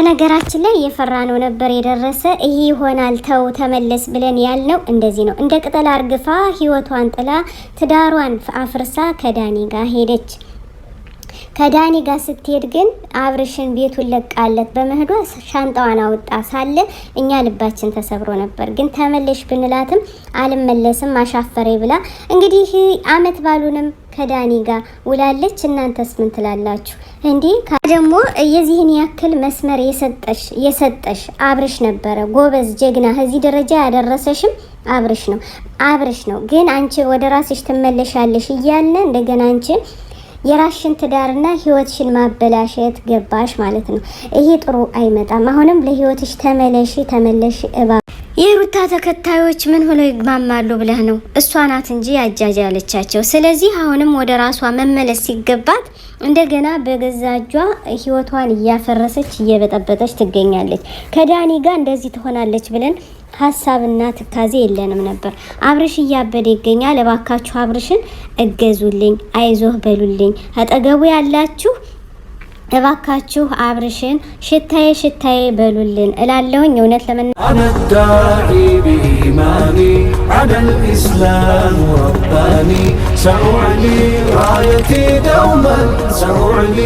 በነገራችን ላይ የፈራነው ነበር የደረሰ። ይሄ ይሆናል ተው ተመለስ ብለን ያልነው እንደዚህ ነው። እንደ ቅጠል አርግፋ ህይወቷን ጥላ ትዳሯን አፍርሳ ከዳኒ ጋር ሄደች። ከዳኒ ጋር ስትሄድ ግን አብርሽን ቤቱን ለቃለት በመሄዷ ሻንጣዋን አወጣ ሳለ እኛ ልባችን ተሰብሮ ነበር። ግን ተመለሽ ብንላትም አልመለስም አሻፈሬ ብላ እንግዲህ አመት ባሉንም ከዳኒ ጋር ውላለች። እናንተስ ምን ትላላችሁ? እንዴ ደግሞ የዚህን ያክል መስመር የሰጠሽ አብርሽ ነበረ። ጎበዝ ጀግና፣ እዚህ ደረጃ ያደረሰሽም አብርሽ ነው። ግን አንቺ ወደ ራስሽ ትመለሻለሽ እያለ እንደገና አንቺ የራስሽን ትዳርና ህይወትሽን ማበላሸት ገባሽ ማለት ነው። ይሄ ጥሩ አይመጣም። አሁንም ለህይወትሽ ተመለሽ እባ። የሩታ ተከታዮች ምን ሆኖ ይግማማሉ ብለህ ነው? እሷ ናት እንጂ ያጃጃለቻቸው። ስለዚህ አሁንም ወደ ራሷ መመለስ ሲገባት እንደገና በገዛጇ ህይወቷን እያፈረሰች እየበጠበጠች ትገኛለች። ከዳኒ ጋር እንደዚህ ትሆናለች ብለን ሀሳብና ትካዜ የለንም ነበር። አብርሽ እያበደ ይገኛል። እባካችሁ አብርሽን እገዙልኝ፣ አይዞህ በሉልኝ። አጠገቡ ያላችሁ እባካችሁ አብርሽን ሽታዬ በሉልን እላለሁኝ። እውነት ለመናገር ቢኢማኒ አለል ኢስላም ረባኒ ሰኡዕሊ ራየቲ ደውመን ሰኡዕሊ